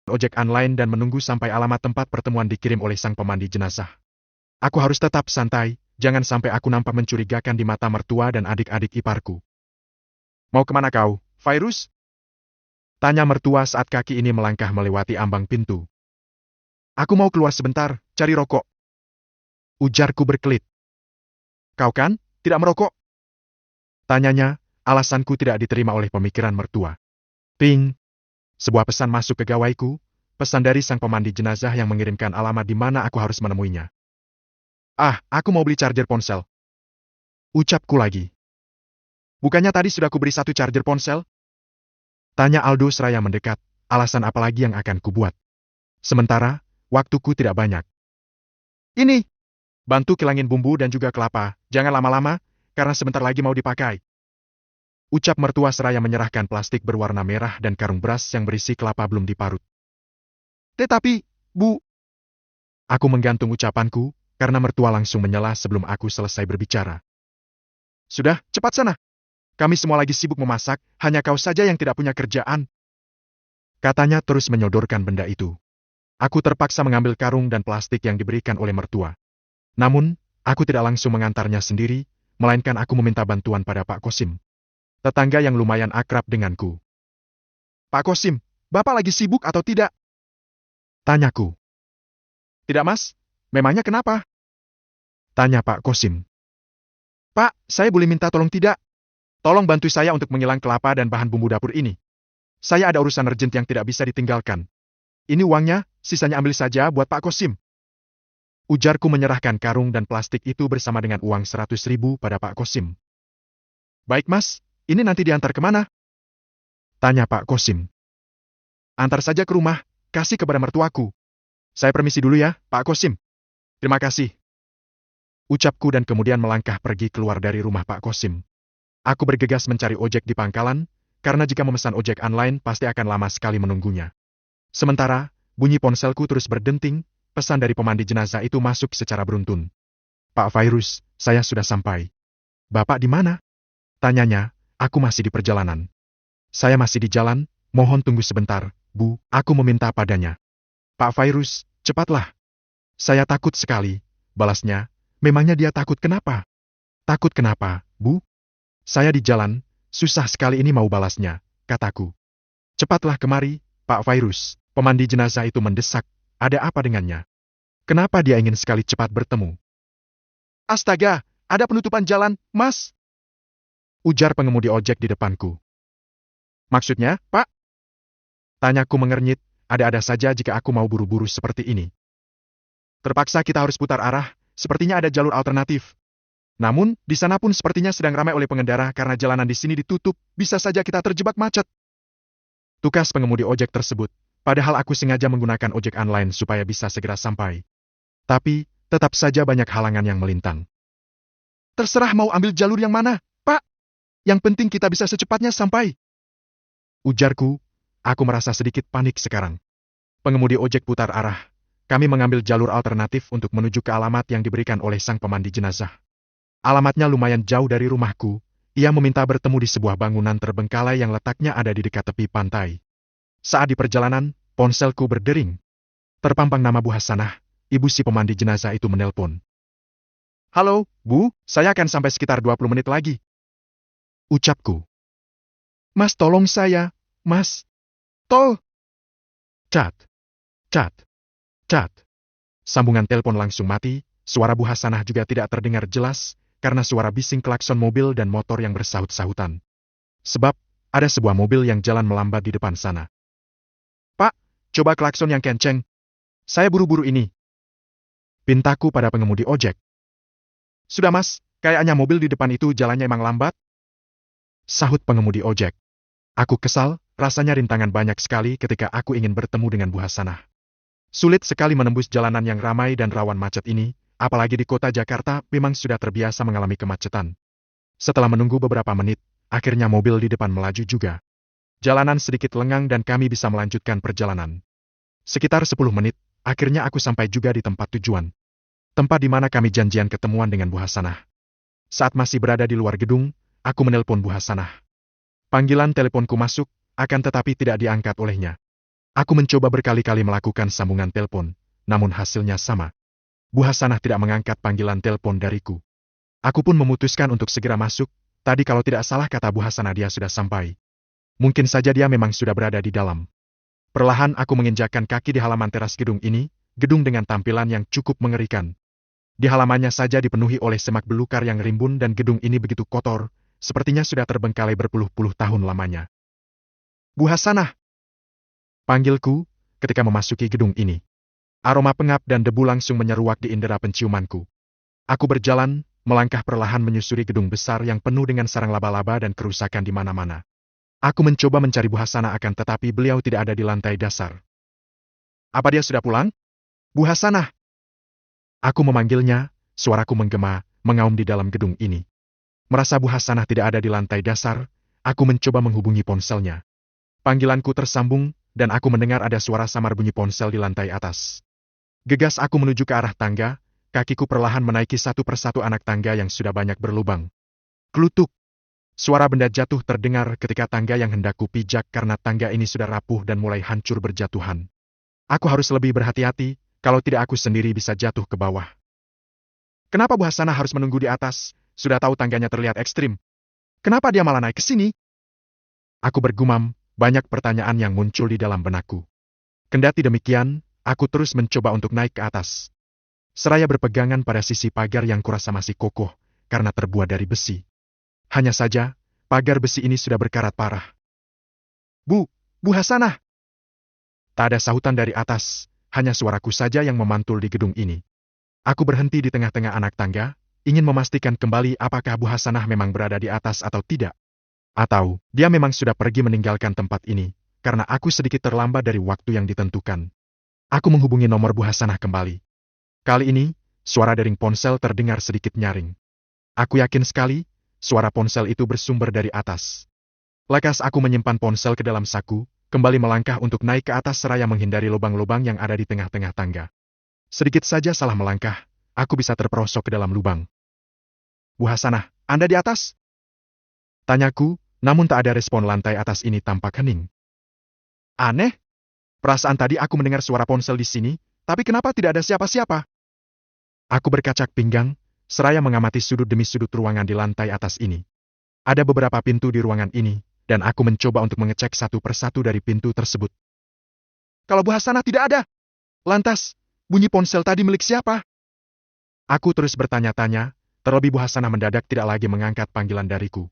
ojek online dan menunggu sampai alamat tempat pertemuan dikirim oleh sang pemandi jenazah. Aku harus tetap santai, jangan sampai aku nampak mencurigakan di mata mertua dan adik-adik iparku. Mau kemana kau, Virus? Tanya mertua saat kaki ini melangkah melewati ambang pintu. Aku mau keluar sebentar, cari rokok. Ujarku berkelit. Kau kan, tidak merokok? Tanyanya, alasanku tidak diterima oleh pemikiran mertua. Ping! Sebuah pesan masuk ke gawaiku, pesan dari sang pemandi jenazah yang mengirimkan alamat di mana aku harus menemuinya. Ah, aku mau beli charger ponsel. Ucapku lagi. Bukannya tadi sudah kuberi 1 charger ponsel? Tanya Aldo seraya mendekat, alasan apa lagi yang akan kubuat. Sementara, waktuku tidak banyak. Ini! Bantu kilangin bumbu dan juga kelapa, jangan lama-lama, karena sebentar lagi mau dipakai. Ucap mertua seraya menyerahkan plastik berwarna merah dan karung beras yang berisi kelapa belum diparut. Tetapi, Bu. Aku menggantung ucapanku, karena mertua langsung menyela sebelum aku selesai berbicara. Sudah, cepat sana. Kami semua lagi sibuk memasak, hanya kau saja yang tidak punya kerjaan. Katanya terus menyodorkan benda itu. Aku terpaksa mengambil karung dan plastik yang diberikan oleh mertua. Namun, aku tidak langsung mengantarnya sendiri, melainkan aku meminta bantuan pada Pak Kosim. Tetangga yang lumayan akrab denganku. Pak Kosim, Bapak lagi sibuk atau tidak? Tanyaku. Tidak mas, memangnya kenapa? Tanya Pak Kosim. Pak, saya boleh minta tolong tidak? Tolong bantu saya untuk mengilang kelapa dan bahan bumbu dapur ini. Saya ada urusan urgent yang tidak bisa ditinggalkan. Ini uangnya, sisanya ambil saja buat Pak Kosim. Ujarku menyerahkan karung dan plastik itu bersama dengan uang 100.000 pada Pak Kosim. Baik mas, ini nanti diantar kemana? Tanya Pak Kosim. Antar saja ke rumah, kasih kepada mertuaku. Saya permisi dulu ya, Pak Kosim. Terima kasih. Ucapku dan kemudian melangkah pergi keluar dari rumah Pak Kosim. Aku bergegas mencari ojek di pangkalan, karena jika memesan ojek online pasti akan lama sekali menunggunya. Sementara, bunyi ponselku terus berdenting, pesan dari pemandi jenazah itu masuk secara beruntun. Pak Virus, saya sudah sampai. Bapak di mana? Tanyanya, aku masih di perjalanan. Saya masih di jalan, mohon tunggu sebentar, Bu, aku meminta padanya. Pak Virus, cepatlah. Saya takut sekali, balasnya. Memangnya dia takut kenapa? Takut kenapa, Bu? Saya di jalan, susah sekali ini mau balasnya, kataku. Cepatlah kemari, Pak Virus. Pemandi jenazah itu mendesak, ada apa dengannya? Kenapa dia ingin sekali cepat bertemu? Astaga, ada penutupan jalan, Mas. Ujar pengemudi ojek di depanku. Maksudnya, Pak? Tanyaku mengernyit, ada-ada saja jika aku mau buru-buru seperti ini. Terpaksa kita harus putar arah, sepertinya ada jalur alternatif. Namun, di sana pun sepertinya sedang ramai oleh pengendara karena jalanan di sini ditutup, bisa saja kita terjebak macet. Tukas pengemudi ojek tersebut, padahal aku sengaja menggunakan ojek online supaya bisa segera sampai. Tapi, tetap saja banyak halangan yang melintang. Terserah mau ambil jalur yang mana, Pak. Yang penting kita bisa secepatnya sampai. Ujarku, aku merasa sedikit panik sekarang. Pengemudi ojek putar arah. Kami mengambil jalur alternatif untuk menuju ke alamat yang diberikan oleh sang pemandi jenazah. Alamatnya lumayan jauh dari rumahku. Ia meminta bertemu di sebuah bangunan terbengkalai yang letaknya ada di dekat tepi pantai. Saat di perjalanan, ponselku berdering. Terpampang nama Bu Hasanah, ibu si pemandi jenazah itu menelpon. Halo, Bu, saya akan sampai sekitar 20 menit lagi. Ucapku. Mas tolong saya, Mas. Cat. Cat. Cat. Sambungan telepon langsung mati, suara Bu Hasanah juga tidak terdengar jelas, karena suara bising klakson mobil dan motor yang bersahut-sahutan. Sebab, ada sebuah mobil yang jalan melambat di depan sana. Pak, coba klakson yang kenceng. Saya buru-buru ini. Pintaku pada pengemudi ojek. Sudah mas, kayaknya mobil di depan itu jalannya emang lambat. Sahut pengemudi ojek. Aku kesal, rasanya rintangan banyak sekali ketika aku ingin bertemu dengan Bu Hasanah. Sulit sekali menembus jalanan yang ramai dan rawan macet ini, apalagi di kota Jakarta memang sudah terbiasa mengalami kemacetan. Setelah menunggu beberapa menit, akhirnya mobil di depan melaju juga. Jalanan sedikit lengang dan kami bisa melanjutkan perjalanan. Sekitar 10 menit, akhirnya aku sampai juga di tempat tujuan. Tempat di mana kami janjian ketemuan dengan Bu Hasanah. Saat masih berada di luar gedung, aku menelpon Bu Hasanah. Panggilan teleponku masuk, akan tetapi tidak diangkat olehnya. Aku mencoba berkali-kali melakukan sambungan telepon, namun hasilnya sama. Bu Hasanah tidak mengangkat panggilan telepon dariku. Aku pun memutuskan untuk segera masuk, tadi kalau tidak salah kata Bu Hasanah dia sudah sampai. Mungkin saja dia memang sudah berada di dalam. Perlahan aku menginjakkan kaki di halaman teras gedung ini, gedung dengan tampilan yang cukup mengerikan. Di halamannya saja dipenuhi oleh semak belukar yang rimbun dan gedung ini begitu kotor, sepertinya sudah terbengkalai berpuluh-puluh tahun lamanya. Bu Hasanah! Panggilku, ketika memasuki gedung ini. Aroma pengap dan debu langsung menyeruak di indera penciumanku. Aku berjalan, melangkah perlahan menyusuri gedung besar yang penuh dengan sarang laba-laba dan kerusakan di mana-mana. Aku mencoba mencari Bu Hasanah akan tetapi beliau tidak ada di lantai dasar. Apa dia sudah pulang? Bu Hasanah! Aku memanggilnya, suaraku menggema, mengaum di dalam gedung ini. Merasa Bu Hasanah tidak ada di lantai dasar, aku mencoba menghubungi ponselnya. Panggilanku tersambung, dan aku mendengar ada suara samar bunyi ponsel di lantai atas. Gegas aku menuju ke arah tangga, kakiku perlahan menaiki satu persatu anak tangga yang sudah banyak berlubang. Klutuk! Suara benda jatuh terdengar ketika tangga yang hendak kupijak karena tangga ini sudah rapuh dan mulai hancur berjatuhan. Aku harus lebih berhati-hati, kalau tidak aku sendiri bisa jatuh ke bawah. Kenapa Bu Hasanah harus menunggu di atas? Sudah tahu tangganya terlihat ekstrim. Kenapa dia malah naik ke sini? Aku bergumam, banyak pertanyaan yang muncul di dalam benakku. Kendati demikian, aku terus mencoba untuk naik ke atas. Seraya berpegangan pada sisi pagar yang kurasa masih kokoh, karena terbuat dari besi. Hanya saja, pagar besi ini sudah berkarat parah. Bu Hasanah! Tak ada sahutan dari atas, hanya suaraku saja yang memantul di gedung ini. Aku berhenti di tengah-tengah anak tangga, ingin memastikan kembali apakah Bu Hasanah memang berada di atas atau tidak. Atau, dia memang sudah pergi meninggalkan tempat ini, karena aku sedikit terlambat dari waktu yang ditentukan. Aku menghubungi nomor Bu Hasanah kembali. Kali ini, suara dering ponsel terdengar sedikit nyaring. Aku yakin sekali, suara ponsel itu bersumber dari atas. Lekas aku menyimpan ponsel ke dalam saku, kembali melangkah untuk naik ke atas seraya menghindari lubang-lubang yang ada di tengah-tengah tangga. Sedikit saja salah melangkah, aku bisa terperosok ke dalam lubang. Bu Hasanah, Anda di atas? Tanyaku, namun tak ada respon. Lantai atas ini tampak hening. Aneh. Perasaan tadi aku mendengar suara ponsel di sini, tapi kenapa tidak ada siapa-siapa? Aku berkacak pinggang, seraya mengamati sudut demi sudut ruangan di lantai atas ini. Ada beberapa pintu di ruangan ini, dan aku mencoba untuk mengecek satu persatu dari pintu tersebut. Kalau Bu Hasanah tidak ada, lantas, bunyi ponsel tadi milik siapa? Aku terus bertanya-tanya, terlebih Bu Hasanah mendadak tidak lagi mengangkat panggilan dariku.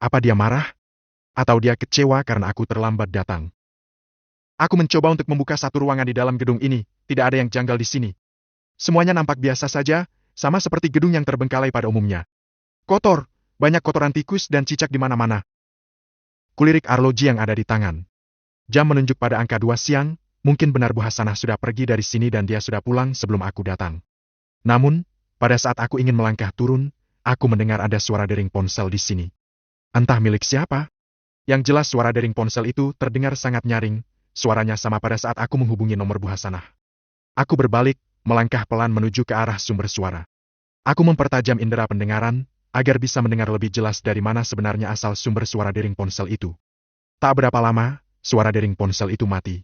Apa dia marah? Atau dia kecewa karena aku terlambat datang? Aku mencoba untuk membuka satu ruangan di dalam gedung ini, tidak ada yang janggal di sini. Semuanya nampak biasa saja, sama seperti gedung yang terbengkalai pada umumnya. Kotor, banyak kotoran tikus dan cicak di mana-mana. Kulirik arloji yang ada di tangan. Jam menunjuk pada angka 2 siang, mungkin benar Bu Hasanah sudah pergi dari sini dan dia sudah pulang sebelum aku datang. Namun, pada saat aku ingin melangkah turun, aku mendengar ada suara dering ponsel di sini. Entah milik siapa. Yang jelas suara dering ponsel itu terdengar sangat nyaring. Suaranya sama pada saat aku menghubungi nomor Bu Hasanah. Aku berbalik, melangkah pelan menuju ke arah sumber suara. Aku mempertajam indera pendengaran, agar bisa mendengar lebih jelas dari mana sebenarnya asal sumber suara dering ponsel itu. Tak berapa lama, suara dering ponsel itu mati.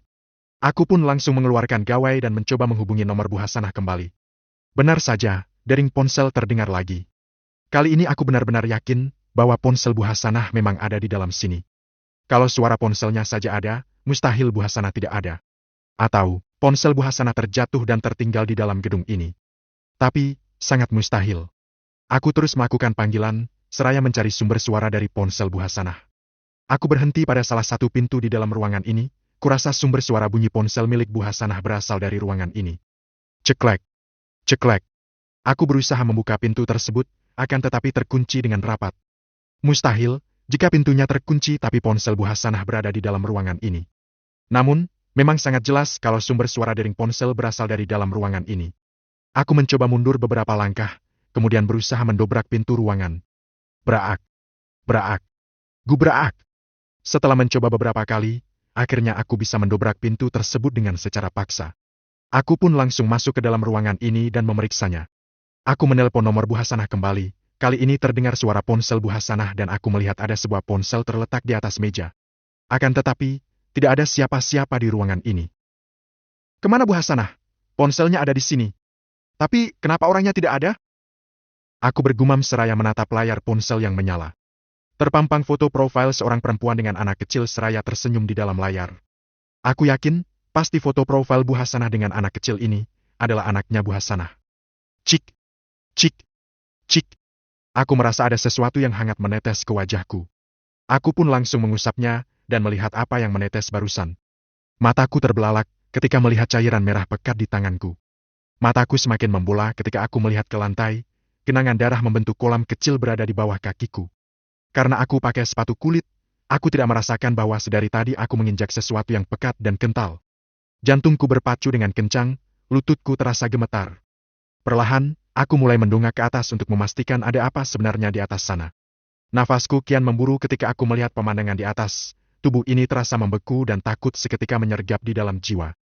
Aku pun langsung mengeluarkan gawai dan mencoba menghubungi nomor Bu Hasanah kembali. Benar saja, dering ponsel terdengar lagi. Kali ini aku benar-benar yakin bahwa ponsel Bu Hasanah memang ada di dalam sini. Kalau suara ponselnya saja ada, mustahil Bu Hasanah tidak ada. Atau, ponsel Bu Hasanah terjatuh dan tertinggal di dalam gedung ini. Tapi, sangat mustahil. Aku terus melakukan panggilan, seraya mencari sumber suara dari ponsel Bu Hasanah. Aku berhenti pada salah satu pintu di dalam ruangan ini, kurasa sumber suara bunyi ponsel milik Bu Hasanah berasal dari ruangan ini. Ceklek. Ceklek. Aku berusaha membuka pintu tersebut, akan tetapi terkunci dengan rapat. Mustahil, jika pintunya terkunci tapi ponsel Bu Hasanah berada di dalam ruangan ini. Namun, memang sangat jelas kalau sumber suara dering ponsel berasal dari dalam ruangan ini. Aku mencoba mundur beberapa langkah, kemudian berusaha mendobrak pintu ruangan. Braak. Braak. Gubraak. Setelah mencoba beberapa kali, akhirnya aku bisa mendobrak pintu tersebut dengan secara paksa. Aku pun langsung masuk ke dalam ruangan ini dan memeriksanya. Aku menelpon nomor Bu Hasanah kembali. Kali ini terdengar suara ponsel Bu Hasanah dan aku melihat ada sebuah ponsel terletak di atas meja. Akan tetapi, tidak ada siapa-siapa di ruangan ini. Kemana Bu Hasanah? Ponselnya ada di sini. Tapi, kenapa orangnya tidak ada? Aku bergumam seraya menatap layar ponsel yang menyala. Terpampang foto profil seorang perempuan dengan anak kecil seraya tersenyum di dalam layar. Aku yakin, pasti foto profil Bu Hasanah dengan anak kecil ini adalah anaknya Bu Hasanah. Cik, cik, cik. Aku merasa ada sesuatu yang hangat menetes ke wajahku. Aku pun langsung mengusapnya dan melihat apa yang menetes barusan. Mataku terbelalak ketika melihat cairan merah pekat di tanganku. Mataku semakin membola ketika aku melihat ke lantai, genangan darah membentuk kolam kecil berada di bawah kakiku. Karena aku pakai sepatu kulit, aku tidak merasakan bahwa sedari tadi aku menginjak sesuatu yang pekat dan kental. Jantungku berpacu dengan kencang, lututku terasa gemetar. Perlahan, aku mulai mendongak ke atas untuk memastikan ada apa sebenarnya di atas sana. Nafasku kian memburu ketika aku melihat pemandangan di atas. Tubuh ini terasa membeku dan takut seketika menyergap di dalam jiwa.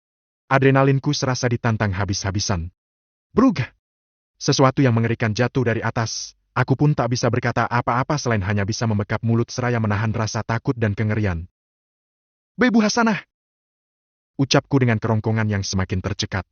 Adrenalinku serasa ditantang habis-habisan. Brug! Sesuatu yang mengerikan jatuh dari atas. Aku pun tak bisa berkata apa-apa selain hanya bisa membekap mulut seraya menahan rasa takut dan kengerian. "Bu Hasanah!" Ucapku dengan kerongkongan yang semakin tercekat.